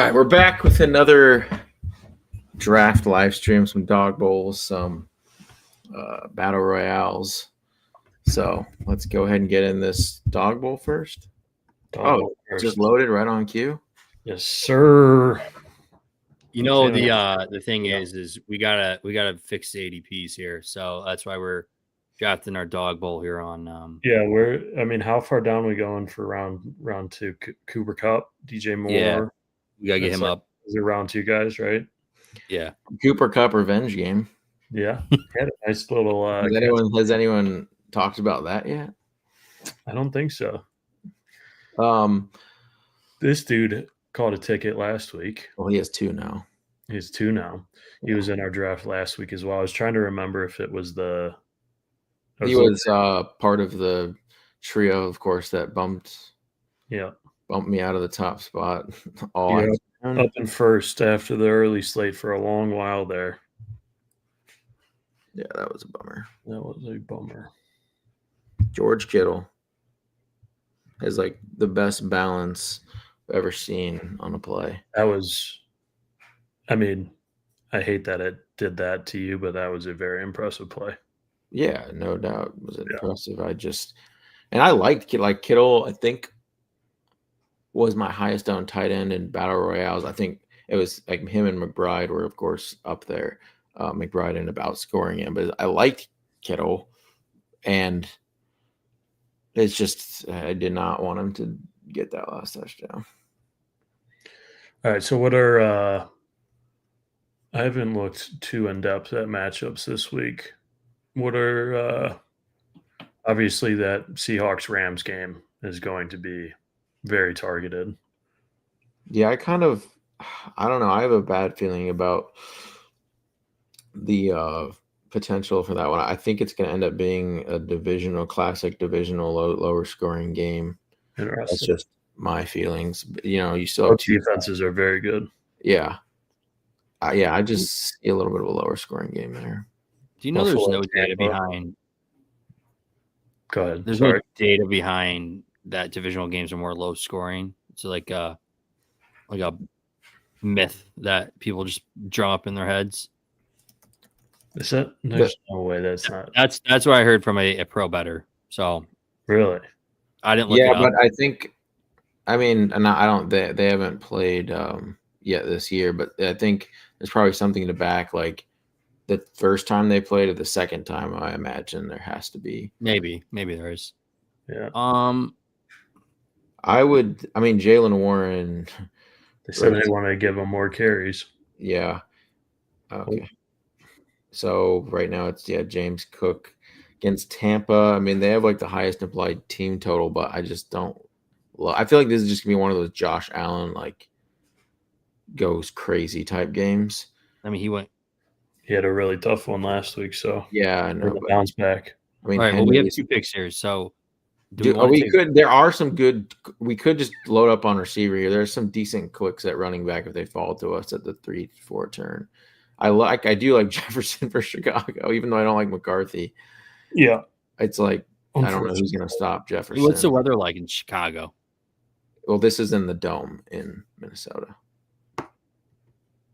right, we're back with another draft live stream, some dog bowls, some battle royales. So let's go ahead and get in this dog bowl first. Just loaded right on cue. Yes, sir. You know, the thing is we gotta fix the ADPs here, so that's why we're drafting our dog bowl here on. How far down are we going for round two? Cooper Cup, DJ Moore. Yeah, we gotta get him up. Is it round two, guys? Right? Yeah. Cooper Cup revenge game. Yeah, had a nice little. Has anyone talked about that yet? I don't think so. This dude caught a ticket last week. Well, he has two now. He has two now. He was in our draft last week as well. I was trying to remember if it was the. He was part of the trio, of course, that bumped me out of the top spot. Up in first after the early slate for a long while there. Yeah, that was a bummer. George Kittle has like the best balance I've ever seen on a play. I hate that it did that to you, but that was a very impressive play. Yeah, no doubt. It was impressive. I liked Kittle, I think, was my highest owned tight end in battle royales. I think it was like him and McBride were, of course, up there. McBride ended up outscoring him, but I liked Kittle, and it's just I did not want him to get that last touchdown. All right, so what are I haven't looked too in depth at matchups this week. What are obviously that Seahawks Rams game is going to be very targeted. Yeah, I don't know. I have a bad feeling about the potential for that one. I think it's going to end up being a classic divisional lower scoring game. That's just my feelings. You still have two defenses are very good. Yeah. I just see a little bit of a lower scoring game there. Do you know there's no data behind? Go ahead. There's no data behind that divisional games are more low scoring. It's like a myth that people just drum up in their heads. Is that? There's no way that's not. That's what I heard from a pro bettor. So really, I didn't look it up. But I think, and I don't. They haven't played yet this year, but I think there's probably something to back like the first time they played or the second time. I imagine there has to be. Maybe there is. Yeah. Jalen Warren. They said they want to give him more carries. Yeah. Okay. So right now it's James Cook against Tampa. They have like the highest implied team total, but I just don't. I feel like this is just gonna be one of those Josh Allen like goes crazy type games. He had a really tough one last week, so yeah, I know. Bounce back. All right, well, we have two picks here, so there are some good. We could just load up on receiver here. There's some decent clicks at running back if they fall to us at the 3-4 turn. I do like Jefferson for Chicago, even though I don't like McCarthy. Yeah, it's like I don't know who's going to stop Jefferson. What's the weather like in Chicago? Well, this is in the Dome in Minnesota.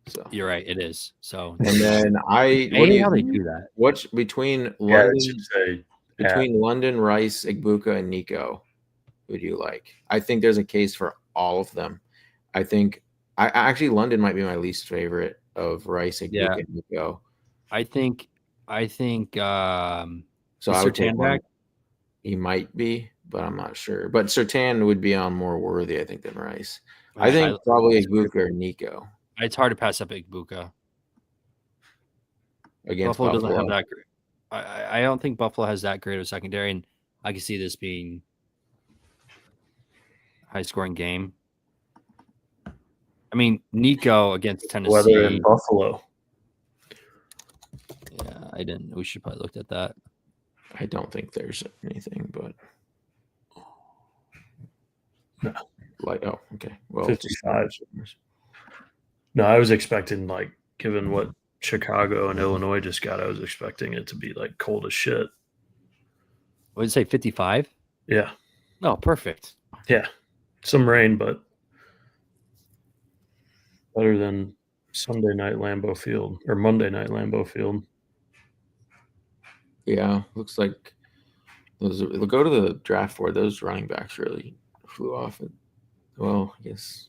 So you're right, it is. So and then how they do that? What's between London, Rice, Igbuka, and Nico? Who do you like? I think there's a case for all of them. I think actually London might be my least favorite of Rice, Igbuka, and Nico. I think. So I would take back. He might be, but I'm not sure. But Surtain would be on more worthy, I think, than Rice. I think probably Igbuka or Nico. It's hard to pass up Igbuka. Against Buffalo doesn't have that great. I don't think Buffalo has that great of a secondary, and I can see this being a high-scoring game. Nico against Tennessee. Weather in Buffalo. Yeah, I didn't. We should probably look at that. I don't think there's anything, but no. Okay. Well, 55. No, I was expecting given what Chicago and Illinois just got, I was expecting it to be cold as shit. What did it say? 55? Yeah. Oh, perfect. Yeah, some rain, but better than Sunday night Lambeau Field or Monday night Lambeau Field. Yeah, looks like those. Go to the draft board. Those running backs really flew off. Well, I guess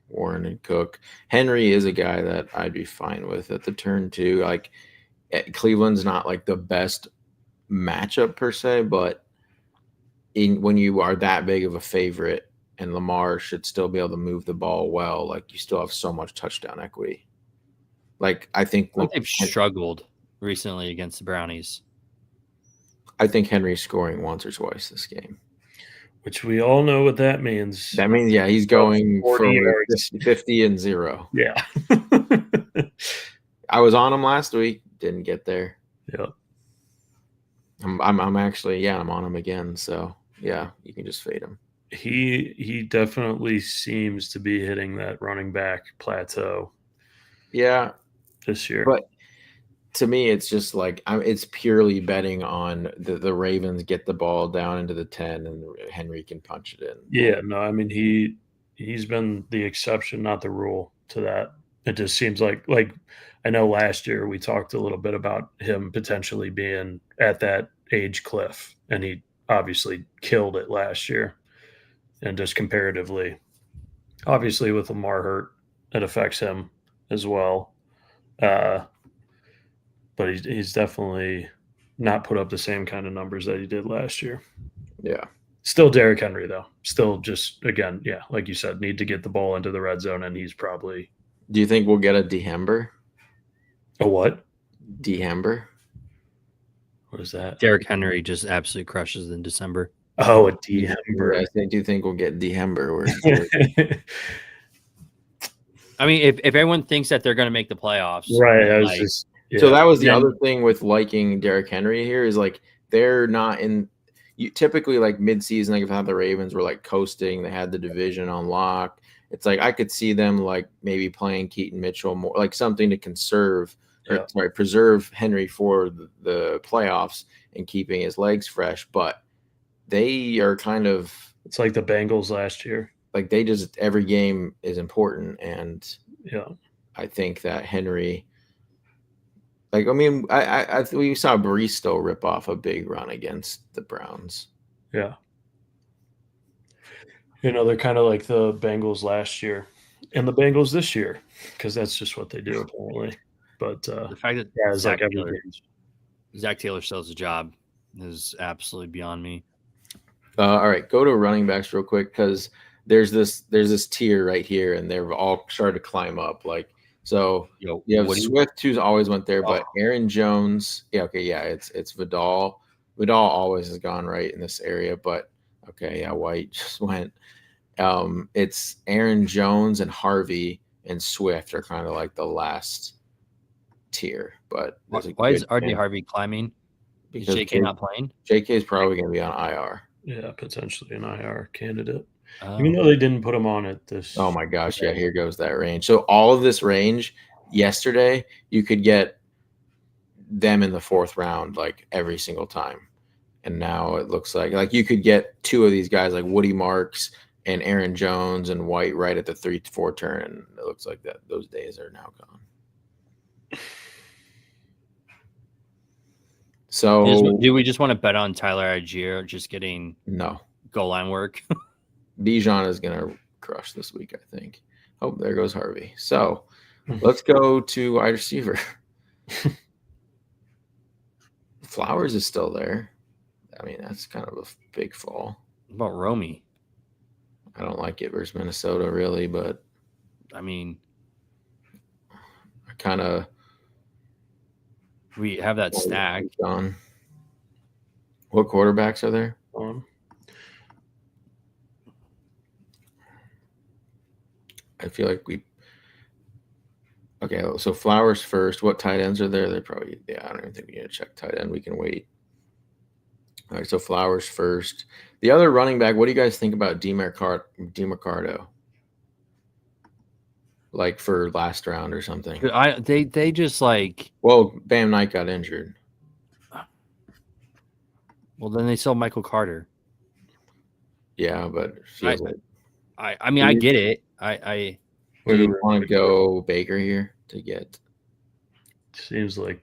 Warren and Cook. Henry is a guy that I'd be fine with at the turn too. Like Cleveland's not like the best matchup per se, but when you are that big of a favorite and Lamar should still be able to move the ball well, like you still have so much touchdown equity. Like I think they've struggled recently against the Brownies. I think Henry's scoring once or twice this game. Which we all know what that means. That means, yeah, he's going for 50 and 0. Yeah. I was on him last week. Didn't get there. Yeah. I'm actually, yeah, I'm on him again. So, yeah, you can just fade him. He definitely seems to be hitting that running back plateau. Yeah. This year. But to me, it's just like it's purely betting on the Ravens get the ball down into the 10 and Henry can punch it in. Yeah, no, I mean he's been the exception, not the rule to that. It just seems like I know last year we talked a little bit about him potentially being at that age cliff, and he obviously killed it last year. And just comparatively, obviously with Lamar hurt, it affects him as well. But he's definitely not put up the same kind of numbers that he did last year. Yeah. Still Derrick Henry, though. Still just, again, yeah, like you said, need to get the ball into the red zone, and he's probably... Do you think we'll get a Dehember? A what? Dehember? What is that? Derrick Henry just absolutely crushes in December. Oh, a Dehember. I do think we'll get Dehember. I mean, if everyone thinks that they're going to make the playoffs. Right, I was just... Yeah. So that was the other thing with liking Derrick Henry here is like they're not in typically like midseason, like if the Ravens were like coasting, they had the division on lock. It's like I could see them like maybe playing Keaton Mitchell more, like something to preserve Henry for the playoffs and keeping his legs fresh. But they are kind of it's like the Bengals last year. Like they just every game is important, and yeah, I think that Henry. Like, I mean, we saw Brees still rip off a big run against the Browns. Yeah. They're kind of like the Bengals last year and the Bengals this year because that's just what they do, apparently. But the fact that it's like Zach Taylor still has a job is absolutely beyond me. All right, go to running backs real quick because there's this tier right here, and they've all started to climb up. Like, so you have Swift, who's always went there, but Aaron Jones, it's Vidal. Vidal always has gone right in this area, but White just went. It's Aaron Jones and Harvey and Swift are kind of like the last tier. But why is RJ Harvey climbing? Because JK not playing? JK is probably going to be on IR. Yeah, potentially an IR candidate. Even though they didn't put him on it this. Oh my gosh! Yeah, here goes that range. So all of this range yesterday, you could get them in the 4th round like every single time, and now it looks like you could get 2 of these guys like Woody Marks and Aaron Jones and White right at the 3-4 turn, and it looks like that those days are now gone. So do we just want to bet on Tyler Algier just getting goal line work? Bijan is going to crush this week, I think. Oh, there goes Harvey. So let's go to wide receiver. Flowers is still there. I mean, that's kind of a big fall. What about Romy? I don't like it versus Minnesota, really, but I mean, I kind of. We have that stack. John. What quarterbacks are there? I feel like okay, so Flowers first. What tight ends are there? They're probably, I don't even think we need to check tight end. We can wait. All right, so Flowers first. The other running back, what do you guys think about DeMarcado? Like for last round or something? They just like. Well, Bam Knight got injured. Well, then they sell Michael Carter. Yeah, but I mean, I get it. Do you want to go Baker here to get? Seems like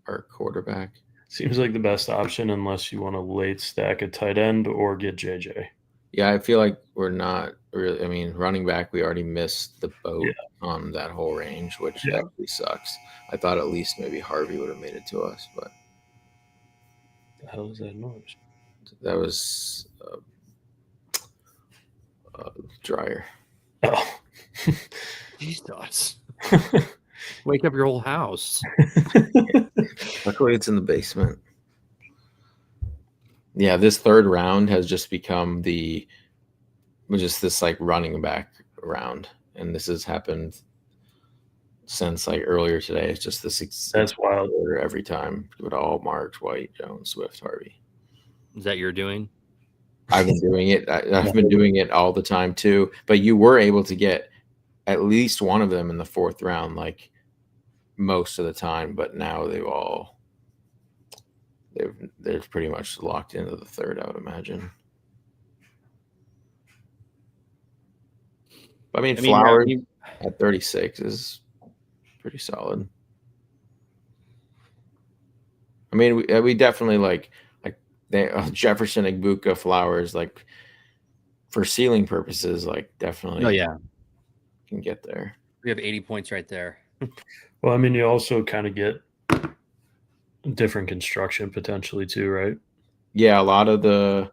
our quarterback. Seems like the best option unless you want to late stack a tight end or get JJ. Yeah, I feel like we're not really. I mean, running back, we already missed the boat on that whole range, which actually sucks. I thought at least maybe Harvey would have made it to us, but the hell is that noise? That was dryer. Oh, Jesus! Wake up your whole house. Luckily, it's in the basement. Yeah, this third round has just become just this like running back round, and this has happened since like earlier today. It's just this. That's wild. Order every time with all Marks, White, Jones, Swift, Harvey. Is that you're doing? I've been doing it. I've been doing it all the time too. But you were able to get at least one of them in the fourth round, like most of the time. But now they're pretty much locked into the third, I would imagine. I mean Flowers at 36 is pretty solid. I mean, we definitely like Jefferson, Igbuka, Flowers, like for ceiling purposes, like definitely. Oh yeah, can get there. We have 80 points right there. Well, I mean, you also kind of get different construction potentially too, right? Yeah, a lot of I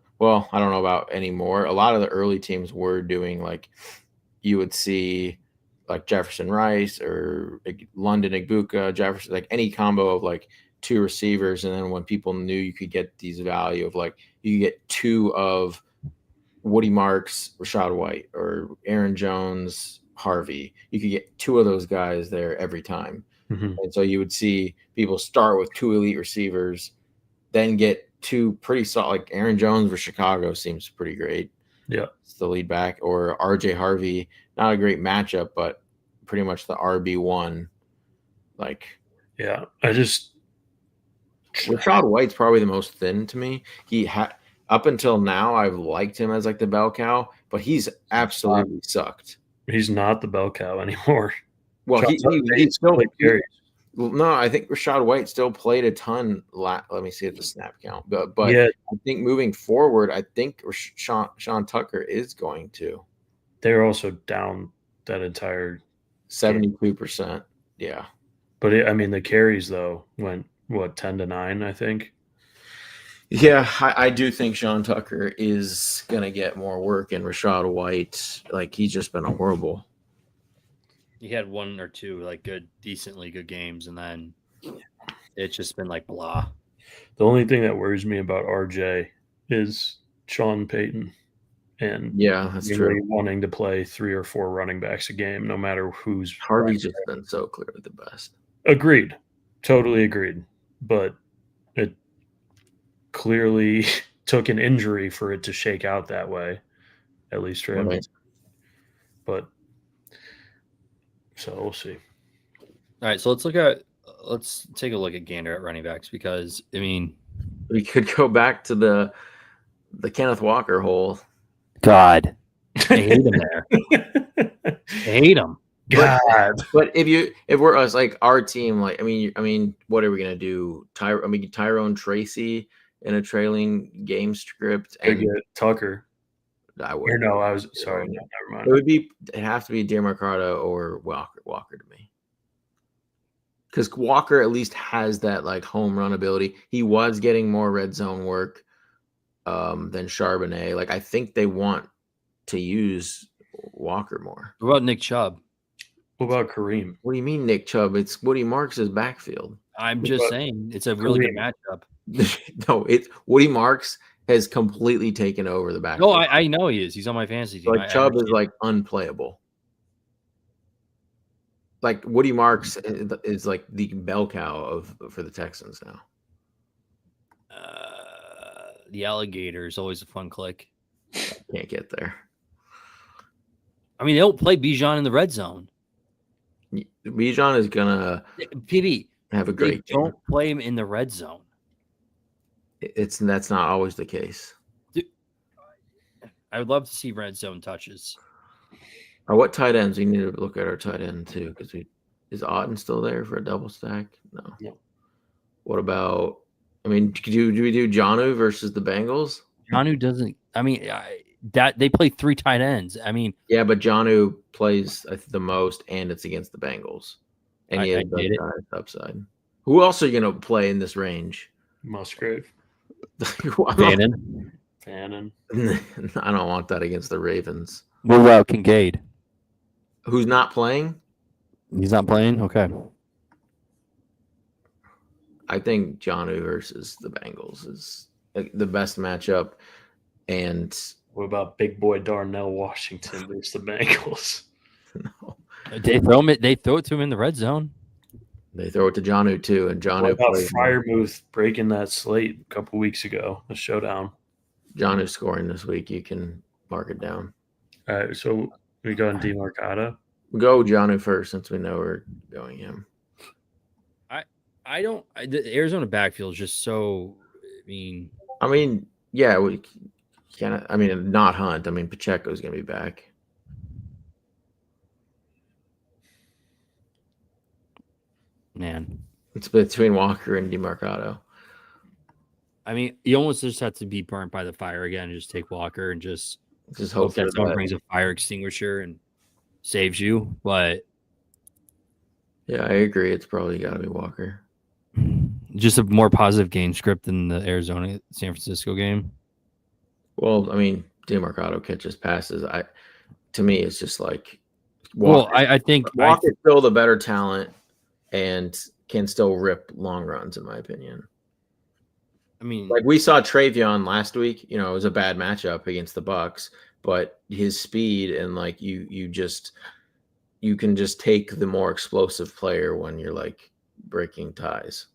don't know about anymore. A lot of the early teams were doing like you would see like Jefferson Rice or London Igbuka, Jefferson, like any combo of like two receivers, and then when people knew you could get these value of like you get two of Woody Marks, Rashad White, or Aaron Jones, Harvey. You could get two of those guys there every time. Mm-hmm. And so you would see people start with two elite receivers, then get two pretty solid, like Aaron Jones for Chicago seems pretty great. Yeah. It's the lead back, or RJ Harvey, not a great matchup, but pretty much the RB1. Like, yeah, Rashad White's probably the most thin to me. He had up until now, I've liked him as like the bell cow, but he's absolutely sucked. He's not the bell cow anymore. Well, he still carries. No, I think Rashad White still played a ton. Let me see at the snap count, but yeah. I think moving forward, I think Sean Tucker is going to. They're also down that entire 72%. Yeah, but I mean the carries though went 10-9, I think. Yeah, I do think Sean Tucker is gonna get more work, and Rashad White, like he's just been horrible. He had one or two like decently good games, and then it's just been like blah. The only thing that worries me about RJ is Sean Payton, and that's true. Wanting to play 3 or 4 running backs a game, no matter who's. Harvey's just been so clearly the best. Agreed, totally agreed, but it clearly took an injury for it to shake out that way, at least for him. Right. But so we'll see. All right, so let's take a look at Gander at running backs, because I mean we could go back to the Kenneth Walker hole. God, I hate him there. I hate him. God. But if we're us, like our team, like I mean, what are we gonna do? Tyrone Tracy in a trailing game script and get Tucker. I would. No, I was sorry. No, never mind. It have to be Demercado or Walker to me, because Walker at least has that like home run ability. He was getting more red zone work than Charbonnet. Like I think they want to use Walker more. What about Nick Chubb? What about Kareem? What do you mean Nick Chubb? It's Woody Marks' backfield. I'm just saying it's a really good matchup. No, it's Woody Marks has completely taken over the backfield. No, I know he is. He's on my fantasy team. Like Chubb is like unplayable. Like Woody Marks is like the bell cow for the Texans now. The alligator is always a fun click. Can't get there. I mean, they don't play Bijan in the red zone. Bijan is gonna have a great game. Don't play him in the red zone. That's not always the case. Dude, I would love to see red zone touches. What tight ends? We need to look at our tight end too, because is Otten still there for a double stack? No. What about? I mean, do we do Jonnu versus the Bengals? Jonnu doesn't. I mean, that they play 3 tight ends. I mean, yeah, but Jonnu plays the most, and it's against the Bengals, and he has the upside. Who else are you gonna play in this range? Musgrave. Fannin. I don't want that against the Ravens. What about Kincaid? Who's not playing? He's not playing? Okay. I think Jonnu versus the Bengals is the best matchup. And what about big boy Darnell Washington versus the Bengals? No. They throw it to him in the red zone. They throw it to Jonnu too, and Jonnu. What about Freiermuth breaking that slate a couple weeks ago? The showdown. Jonnu scoring this week. You can mark it down. All right, so we go in DeMarcado. Go Jonnu first, since we know we're going him. I don't. The Arizona backfield is just so. I mean, yeah, we can't. I mean, not Hunt. I mean, Pacheco's going to be back. Man, it's between Walker and DeMarcado. I mean, you almost just have to be burnt by the fire again and just take Walker and just hope that someone brings a fire extinguisher and saves you. But yeah, I agree. It's probably got to be Walker. Just a more positive game script than the Arizona San Francisco game. Well, I mean, DeMarcado catches passes. To me, it's just like Walker. Well, I think Walker's still the better talent and can still rip long runs, in my opinion. I mean, like we saw Travion last week. You know, it was a bad matchup against the Bucs, but his speed and like you can just take the more explosive player when you're like breaking ties.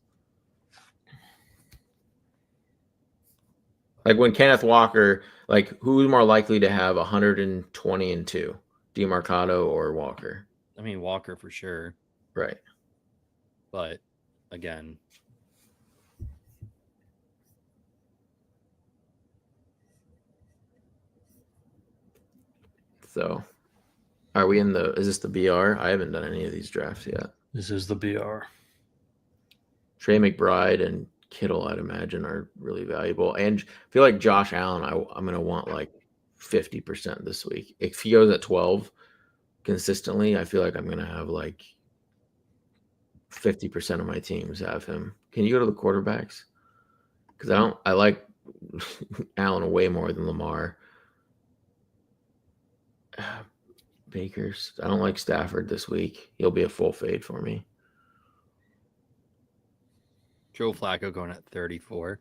Like when Kenneth Walker, like who's more likely to have 120 and 2, DeMarcado or Walker? I mean, Walker for sure. Right. But again, so are we in is this the BR? I haven't done any of these drafts yet. This is the BR. Trey McBride and Kittle, I'd imagine, are really valuable. And I feel like Josh Allen, I'm going to want like 50% this week. If he goes at 12 consistently, I feel like I'm going to have like 50% of my teams have him. Can you go to the quarterbacks? Because I like Allen way more than Lamar. Bakers. I don't like Stafford this week. He'll be a full fade for me. Joe Flacco going at 34.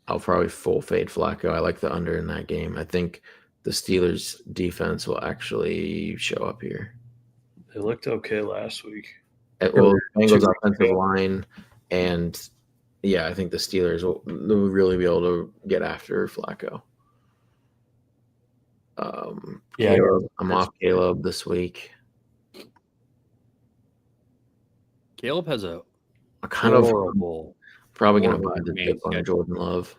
I'll probably full fade Flacco. I like the under in that game. I think the Steelers defense will actually show up here. They looked okay last week. Well, Bengals offensive line, and yeah, I think the Steelers will really be able to get after Flacco. Caleb, I'm off Caleb this week. Caleb has a kind of horrible. Probably going to buy the dip on Jordan Love.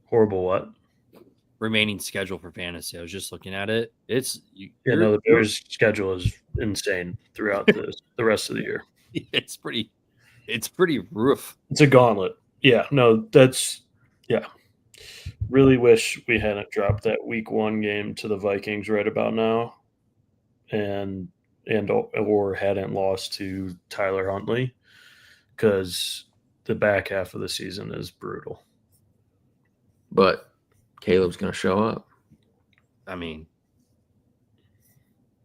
Horrible what? Remaining schedule for fantasy. I was just looking at it. The Bears' schedule is insane throughout the rest of the year. It's pretty rough. It's a gauntlet. Yeah, no, really wish we hadn't dropped that week 1 game to the Vikings right about now, or hadn't lost to Tyler Huntley, because the back half of the season is brutal. But Caleb's going to show up. I mean,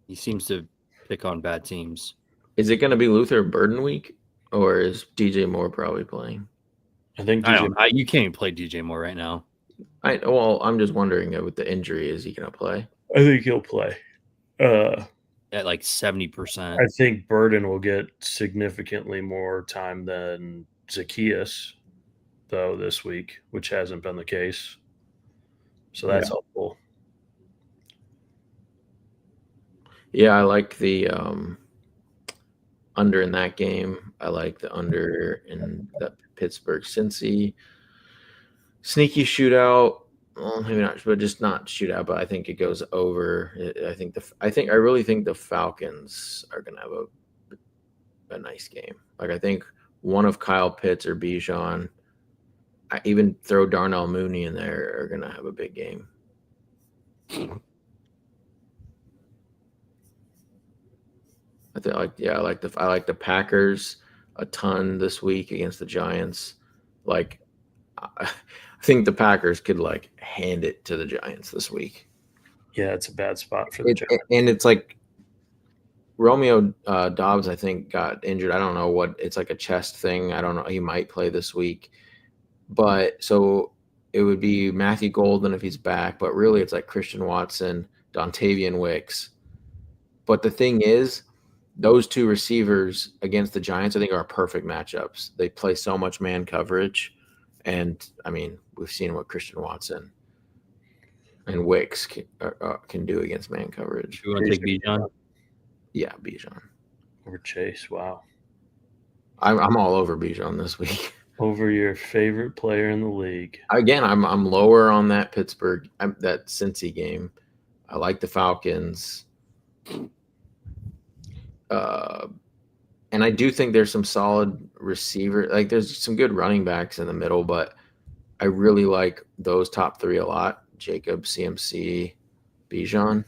he seems to pick on bad teams. Is it going to be Luther Burden week, or is DJ Moore probably playing? I think you can't even play DJ Moore right now. I'm just wondering with the injury, is he going to play? I think he'll play. At like 70%. I think Burden will get significantly more time than Zacchaeus, though, this week, which hasn't been the case. So that's helpful. Yeah, I like the under in that game. I like the under in that Pittsburgh Cincy sneaky shootout. Well, maybe not, but just not shootout. But I think it goes over. I really think the Falcons are going to have a nice game. Like I think one of Kyle Pitts or Bijan, I even throw Darnell Mooney in there, are going to have a big game. I like the Packers a ton this week against the Giants. Like I think the Packers could like hand it to the Giants this week. Yeah, it's a bad spot for the Giants. And it's like Romeo Dobbs, I think, got injured. I don't know what it's like a chest thing. I don't know. He might play this week, but so it would be Matthew Golden if he's back. But really, it's like Christian Watson, Dontavian Wicks. But the thing is, those two receivers against the Giants, I think, are perfect matchups. They play so much man coverage, and I mean, we've seen what Christian Watson and Wicks can do against man coverage. You want to take Bijan? Yeah, Bijan over Chase. Wow, I'm all over Bijan this week. Over your favorite player in the league. Again, I'm lower on that Pittsburgh, that Cincy game. I like the Falcons. And I do think there's some solid receiver. Like there's some good running backs in the middle, but I really like those top three a lot. Jacob, CMC, Bijan.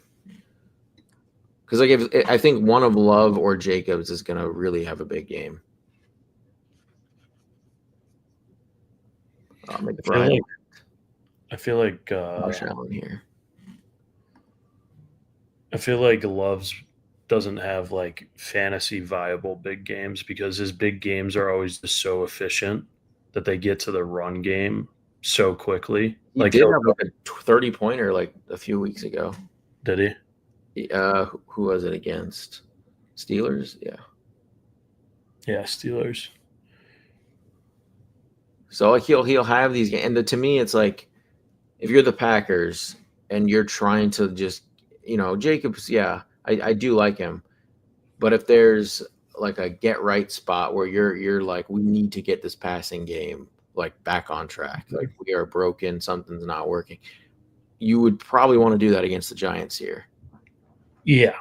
Because I think one of Love or Jacobs is going to really have a big game. I feel like Allen here. I feel like Love's doesn't have like fantasy viable big games because his big games are always just so efficient that they get to the run game so quickly. He did have like a 30-pointer like a few weeks ago. Did he? Who was it against? Steelers? Yeah. Yeah, Steelers. So like he'll have these games, and to me, it's like if you're the Packers and you're trying to just Jacobs, yeah, I do like him, but if there's like a get right spot where you're like we need to get this passing game like back on track, like we are broken, something's not working, you would probably want to do that against the Giants here. Yeah.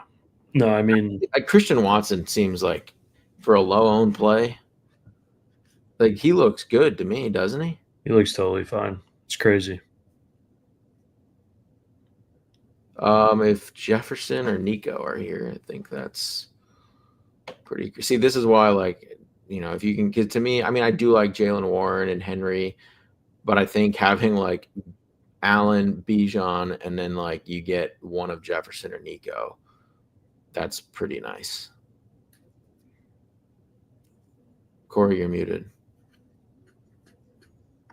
No, I mean, like Christian Watson seems like for a low-owned play, like he looks good to me, doesn't he? He looks totally fine. It's crazy. If Jefferson or Nico are here, I think that's pretty. See, this is why, like, if you can get to me, I mean, I do like Jalen Warren and Henry, but I think having like Allen, Bijan, and then like you get one of Jefferson or Nico, that's pretty nice. Corey, you're muted.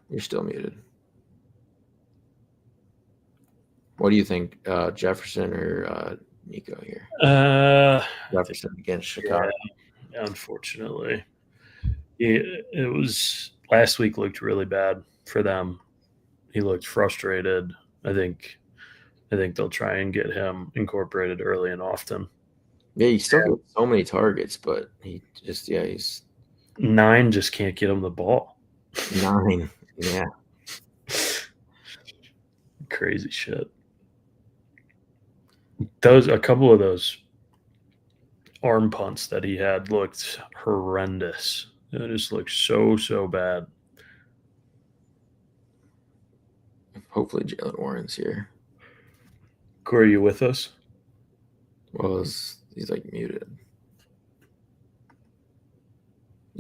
You're still muted. What do you think, Jefferson or Nico here? Jefferson against Chicago. Yeah, unfortunately, it was last week. Looked really bad for them. He looked frustrated. I think they'll try and get him incorporated early and often. Yeah, he still gets so many targets, but he's 9 just can't get him the ball. 9, yeah, crazy shit. A couple of those arm punts that he had looked horrendous. It just looked so bad. Hopefully Jalen Warren's here. Corey, are you with us? Well, he's like muted.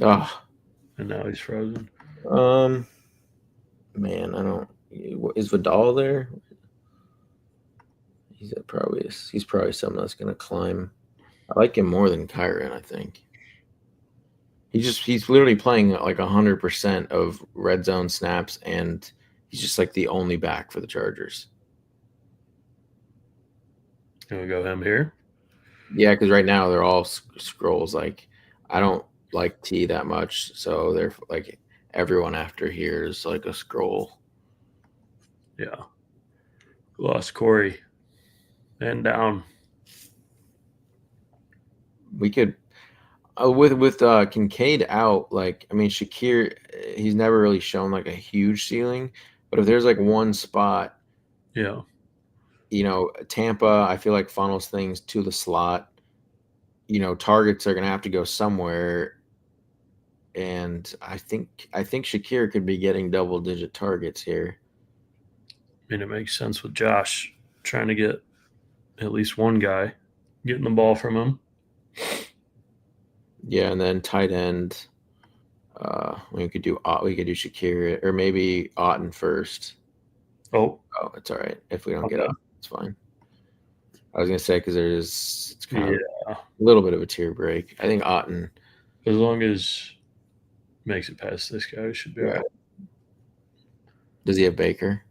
Ah, and now he's frozen. Man, I don't. Is Vidal there? He's probably someone that's gonna climb. I like him more than Kyron, I think. He's literally playing like 100% of red zone snaps, and he's just like the only back for the Chargers. Can we go him here? Yeah, because right now they're all scrolls. Like I don't like T that much, so they're like everyone after here is like a scroll. Yeah. Lost Corey. And down. We could with Kincaid out, like I mean Shakir, he's never really shown like a huge ceiling, but if there's like one spot Yeah. Tampa, I feel like funnels things to the slot. Targets are going to have to go somewhere. And I think Shakir could be getting double-digit targets here. I mean, it makes sense with Josh trying to get at least one guy getting the ball from him. Yeah, and then tight end. We could do Shakir or maybe Otten first. Oh, it's all right if we don't get Otten. It's fine. I was gonna say because it's kind of a little bit of a tier break. I think Otten, as long as makes it past this guy, should be all right. Does he have Baker?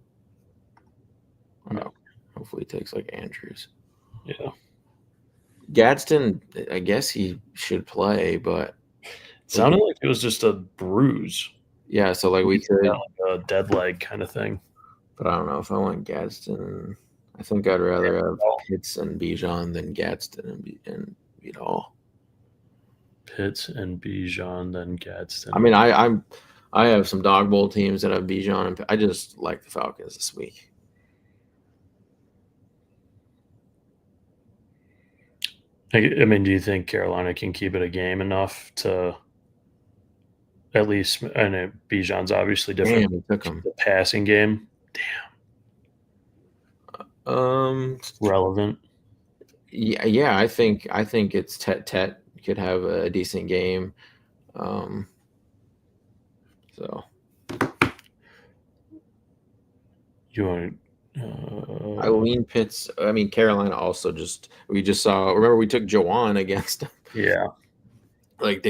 No. Hopefully he takes like Andrews. Yeah. Gadsden, I guess he should play, but it sounded like it was just a bruise. Yeah, so like we could like a dead leg kind of thing. But I don't know if I want Gadsden. I think I'd rather have Pitts and Bijan than Gadsden and Vidal. Pitts and Bijan than Gadsden. I mean, I have some dog bowl teams that have Bijan, and I just like the Falcons this week. I mean, do you think Carolina can keep it a game enough to at least? And Bijan's obviously different. Damn, took him. The passing game. Damn. Relevant. Yeah. I think it's Tet could have a decent game. So you want? I lean Pitts. I mean, Carolina also we just saw. Remember, we took Jawan against them. Yeah. Like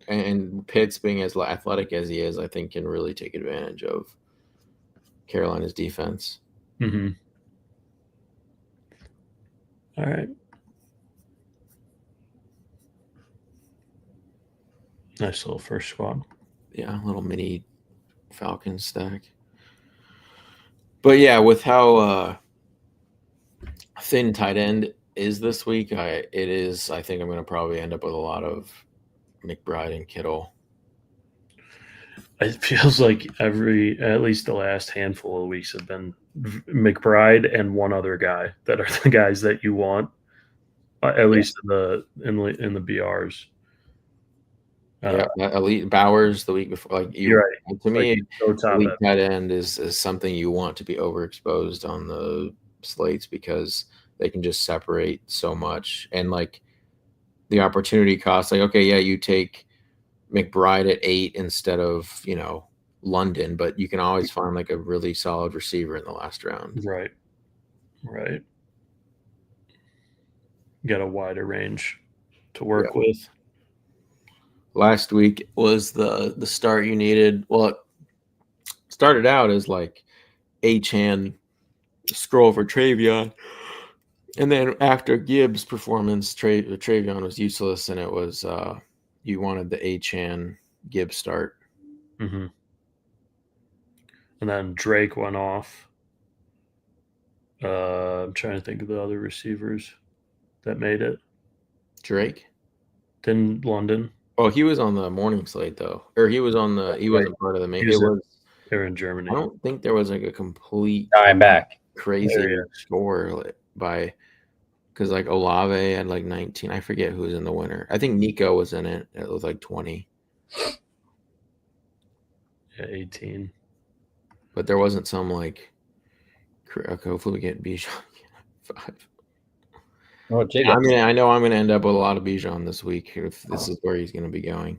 and Pitts being as athletic as he is, I think can really take advantage of Carolina's defense. Mm-hmm. All right. Nice little first squad. Yeah, a little mini Falcons stack. But yeah, with how thin tight end is this week, I think I'm going to probably end up with a lot of McBride and Kittle. It feels like at least the last handful of weeks have been McBride and one other guy that are the guys that you want, at least in the BRs. Yeah, elite Bowers the week before. Like you're right. To me, elite tight end is something you want to be overexposed on the slates because they can just separate so much, and like the opportunity cost. Like, okay, yeah, you take McBride at 8 instead of London, but you can always find like a really solid receiver in the last round. Right. Got a wider range to work with. Last week was the start you needed. Well, it started out as like Achane scroll for Travion, and then after Gibbs' performance, Travion was useless, and it was you wanted the Achane Gibbs start. Mm-hmm. And then Drake went off. I'm trying to think of the other receivers that made it. Drake? Then London. Oh, he was on the morning slate though, or he was on the. He wasn't part of the main. They were in Germany. I don't think there was like a complete crazy score by because like Olave had like 19. I forget who was in the winner. I think Nico was in it. It was like 20. Yeah, 18. But there wasn't some like. Okay, hopefully we get Bijan 5. Oh, I mean, I know I'm going to end up with a lot of Bijan this week if this is where he's going to be going.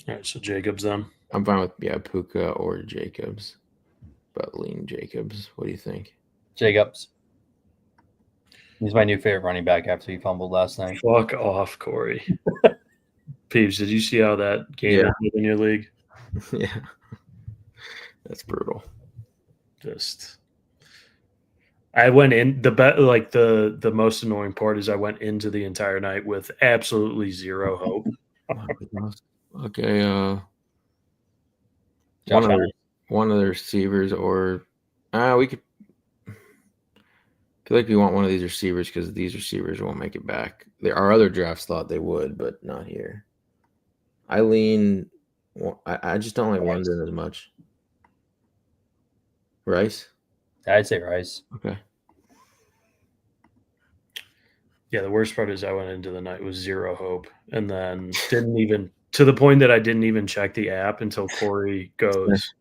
All right, so Jacobs then. I'm fine with Puka or Jacobs, but lean Jacobs. What do you think? Jacobs. He's my new favorite running back after he fumbled last night. Fuck off, Corey. Peeves, did you see how that game ended in your league? Yeah, that's brutal. I went in the most annoying part is I went into the entire night with absolutely zero hope. Okay, one of the receivers, or we could. I feel like we want one of these receivers because these receivers won't make it back. Our other drafts thought they would, but not here. I just don't like London as much. Rice? I'd say Rice. Okay. Yeah, the worst part is I went into the night with zero hope, and then didn't even, to the point that I didn't even check the app until Corey goes,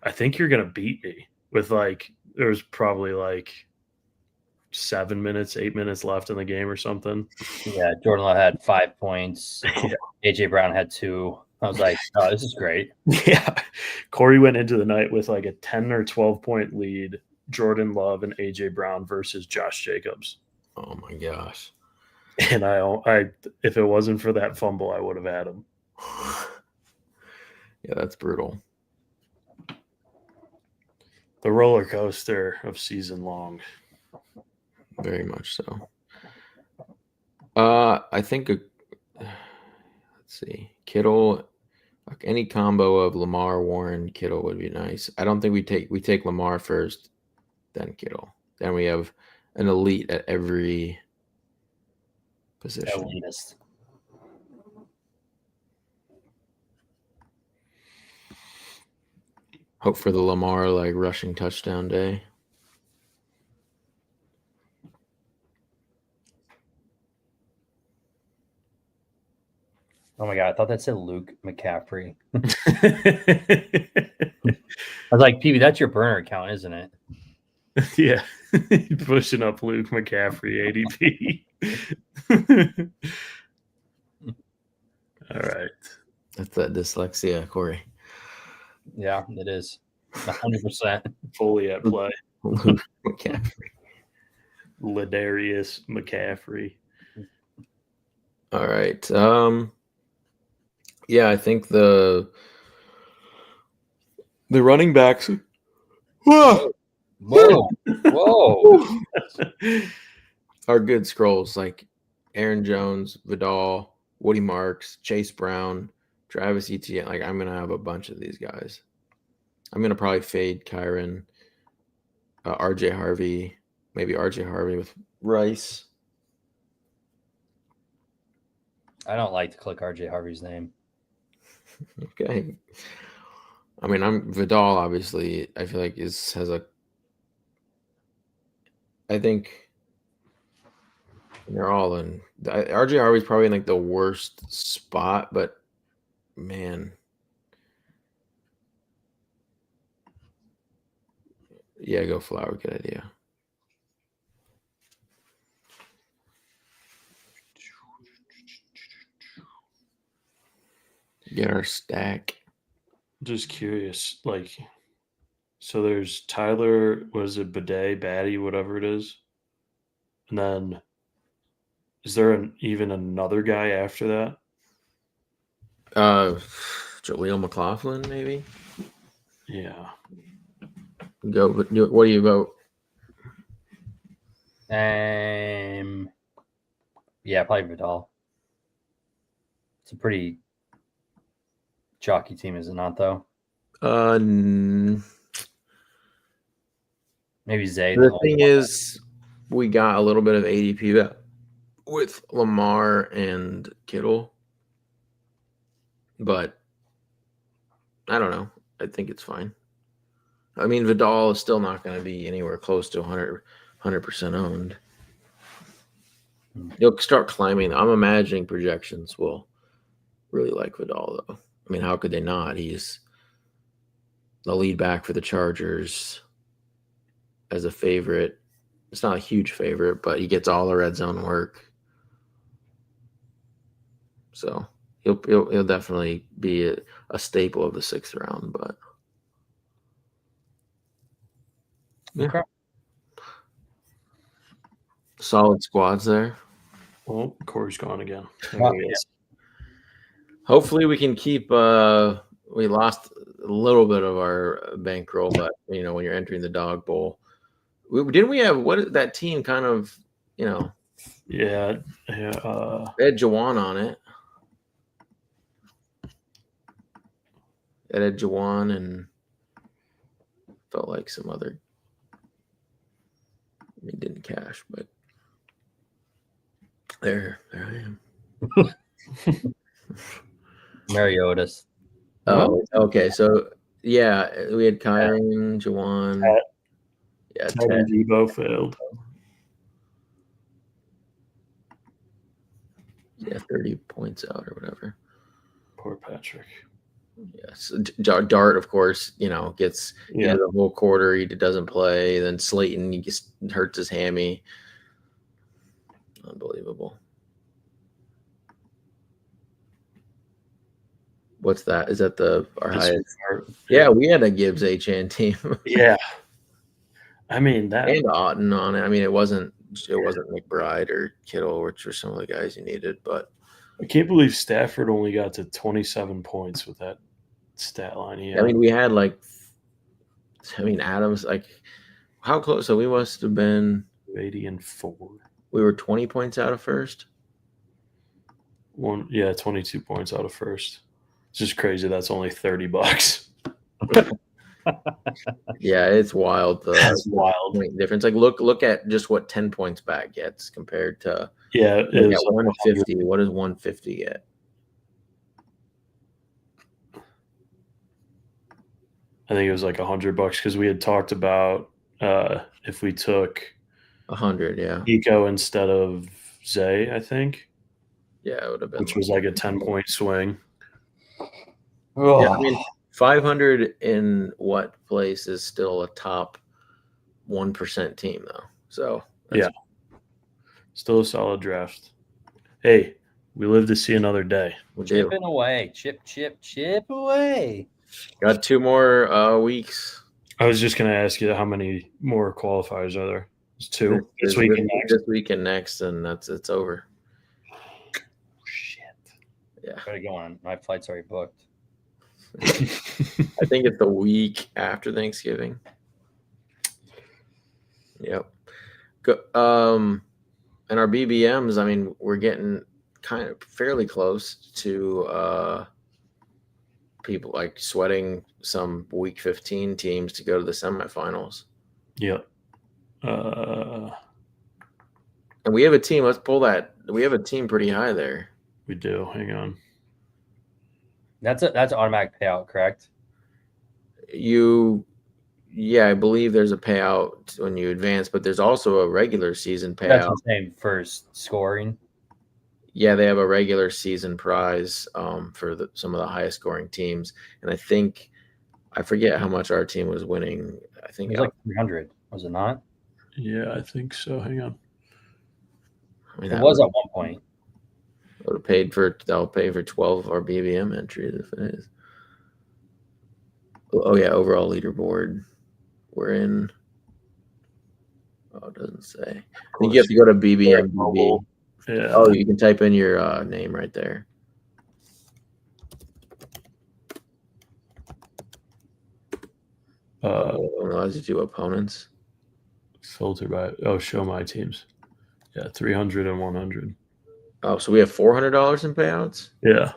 I think you're going to beat me, with like, there was probably like 8 minutes left in the game or something. Yeah, Jordan Love had 5 points. Yeah. AJ Brown had 2. I was like, oh, this is great. Yeah. Corey went into the night with like a 10 or 12 point lead, Jordan Love and AJ Brown versus Josh Jacobs. Oh my gosh. And I if it wasn't for that fumble, I would have had him. Yeah, that's brutal. The roller coaster of season long. Very much so. I think let's see, Kittle, like any combo of Lamar, Warren, Kittle would be nice. I don't think we take Lamar first, then Kittle. Then we have an elite at every position. Elitist. Hope for the Lamar like rushing touchdown day. Oh my god, I thought that said Luke McCaffrey. I was like, PB, that's your burner account, isn't it? Yeah. Pushing up Luke McCaffrey ADP. All right. That's that dyslexia, Corey. Yeah, it is. 100%. Fully at play. Luke McCaffrey. Ladarius McCaffrey. All right. Yeah, I think the running backs. Whoa! Whoa. Are good scrolls like Aaron Jones, Vidal, Woody Marks, Chase Brown, Travis Etienne. Like I'm gonna have a bunch of these guys. I'm gonna probably fade Kyron, RJ Harvey, maybe RJ Harvey with Rice. I don't like to click RJ Harvey's name. Okay. I mean, I'm Vidal. Obviously, I feel like I think they're all in. RJ Harvey's probably in like the worst spot, but man, yeah, go Flower. Good idea. Get our stack. Just curious, like, so there's Tyler, was it Bidet, Batty, whatever it is? And then is there even another guy after that? Jaleel McLaughlin, maybe. Yeah. Go. What do you vote? Yeah, probably Vidal. It's a pretty chalky team, is it not, though? Maybe Zay. The thing is, we got a little bit of ADP with Lamar and Kittle, but I don't know. I think it's fine. I mean, Vidal is still not going to be anywhere close to 100% owned. He'll start climbing. I'm imagining projections will really like Vidal, though. I mean, how could they not? He's the lead back for the Chargers as a favorite. It's not a huge favorite, but he gets all the red zone work. So he'll definitely be a staple of the 6th round, but yeah. Okay. Solid squads there. Well, Corey's gone again. Well, yeah. Hopefully we can keep we lost a little bit of our bankroll, but when you're entering the Dawg Bowl, didn't we have that team kind of, Yeah. they had Jawan on it. It had Jawan and felt like some other. It didn't cash, but there I am. Mariotas. Oh, okay. So Yeah, we had Kyron, Jawan. Ted. Yeah, Ted and Debo failed. Yeah, 30 points out or whatever. Poor Patrick. Yes, Dart, of course, gets the whole quarter. He doesn't play. Then Slayton, he just hurts his hammy. Unbelievable. What's that? Is that our highest? Yeah, we had a Gibbs Achan team. Yeah, I mean that and Otten on it. I mean, it wasn't McBride or Kittle, which were some of the guys you needed, but I can't believe Stafford only got to 27 points with that stat line. I mean, we had Adams, how close? So we must have been 80-4. We were 20 points out of first. 22 points out of first. It's just crazy. That's only $30. Yeah, it's wild. That's wild. Point difference. Look at just what 10 points back gets compared to. Yeah, it is 150. What does 150 get? I think it was like $100 because we had talked about if we took 100, yeah, Eco instead of Zay, I think. Yeah, it would have been. Which was like a 10-point swing. Oh. Yeah, I mean, 500 in what place is still a top 1% team though. So still a solid draft. Hey, we live to see another day. Chipping away, chip away. Got 2 more weeks. I was just going to ask you how many more qualifiers are there? It's 2 this week and next. This week and next, and it's over. Shit. Yeah. Better go on. My flight's already booked. I think it's the week after Thanksgiving. Yep. And our BBMs, I mean, we're getting kind of fairly close to people sweating some week 15 teams to go to the semifinals. Yep. And we have a team. Let's pull that. We have a team pretty high there. We do. Hang on. That's automatic payout, correct? I believe there's a payout when you advance, but there's also a regular season payout. That's the same first scoring. Yeah, they have a regular season prize for some of the highest scoring teams, and I forget how much our team was winning. I think it was 300, was it not? Yeah, I think so. Hang on. I mean, it was at one point. They'll pay for 12 of our BBM entries if it is. Oh yeah, overall leaderboard. We're in. Oh, it doesn't say. I think you have to go to BBM. Yeah. Oh, you can type in your name right there. Allows you to do opponents. Filter by show my teams. Yeah, 300 and 100. Oh, so we have $400 in payouts? Yeah.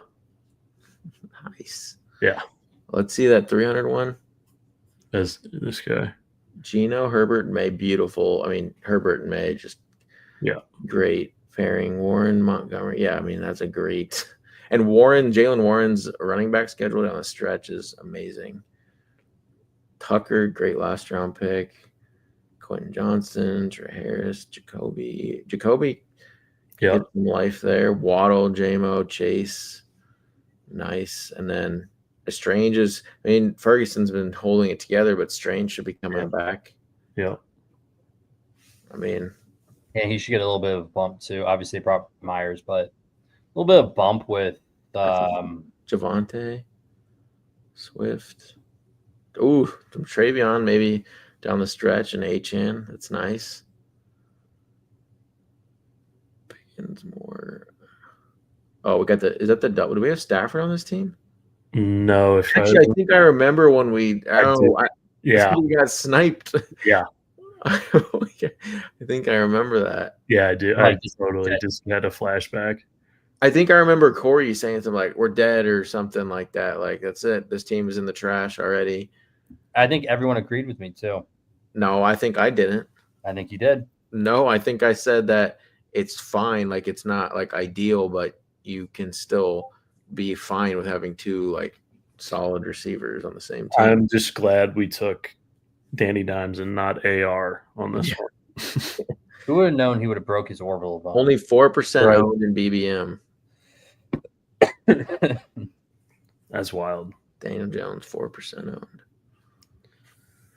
Nice. Yeah. Let's see that 300 one. As this guy. Gino, Herbert, and May, beautiful. I mean, Herbert and May, just great pairing. Warren, Montgomery. Yeah, I mean, that's a great. And Jalen Warren's running back schedule down the stretch is amazing. Tucker, great last round pick. Quentin Johnston, Trey Harris, Jacoby. Yeah. Get some life there. Waddle, JMO, Chase. Nice. And then Strange Ferguson's been holding it together, but Strange should be coming back. Yeah. I mean. Yeah, he should get a little bit of a bump too. Obviously, they brought Myers, but a little bit of bump with Javonte, Swift. Ooh, from Travion, maybe down the stretch, and Achan. That's nice. Pickens more. Oh, we got do we have Stafford on this team? No. I think I remember when we we got sniped. Yeah. I think I remember that. Yeah, I do. I totally just had a flashback. I think I remember Corey saying something like, we're dead or something like that. Like, that's it. This team is in the trash already. I think everyone agreed with me too. No, I think I didn't. I think you did. No, I think I said that it's fine. Like, it's not like ideal, but you can still be fine with having 2 solid receivers on the same team. I'm just glad we took Danny Dimes and not AR on this one. Who would have known he would have broke his orbital bone? Only 4% owned in BBM. That's wild. Daniel Jones, 4% owned.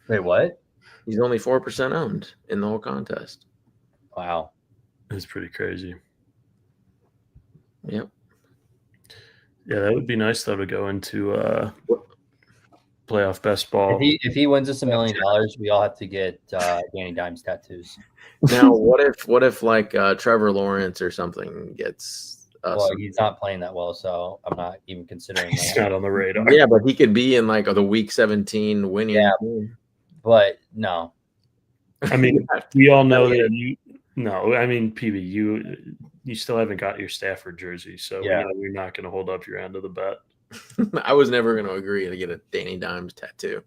Wait, what? He's only 4% owned in the whole contest. Wow. That's pretty crazy. Yep. Yeah, that would be nice though to go into playoff best ball. If he wins us $1 million, we all have to get Danny Dimes tattoos. Now, what if like Trevor Lawrence or something gets us? Well, he's not playing that well, so I'm not even considering He's that. not on the radar. Yeah, but he could be in like the week 17 winning. Yeah. But no. I mean, we all know that you. No, I mean, PB, you still haven't got your Stafford jersey, so Yeah. you're not going to hold up your end of the bet. I was never going to agree to get a Danny Dimes tattoo,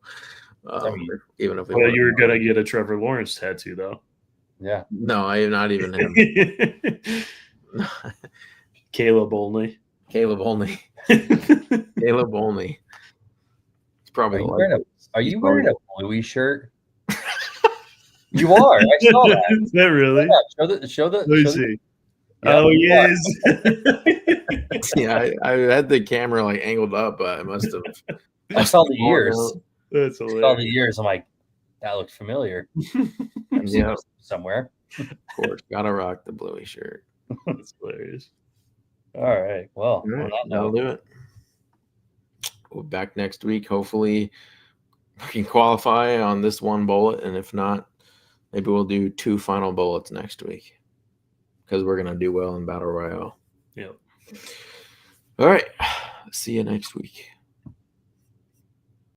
even if you were going to get a Trevor Lawrence tattoo, though. Yeah. No, I am not even him. Caleb only. Caleb only. It's probably. Are you wearing a Bluey shirt? You are. I saw that. Is that really? Yeah, show the. Let me see. Yeah, oh yes. Yeah, I had the camera like angled up, but I must have. I saw the ears. That's I hilarious. saw the ears. I'm like, that looks familiar. Yeah, somewhere. Of course, gotta rock the Bluey shirt. That's hilarious. All right. Well, All right, on that that'll note, do it. We'll be back next week. Hopefully, we can qualify on this one bullet, and if not, maybe we'll do 2 final bullets next week because we're gonna do well in Battle Royale. Yep. All right. See you next week.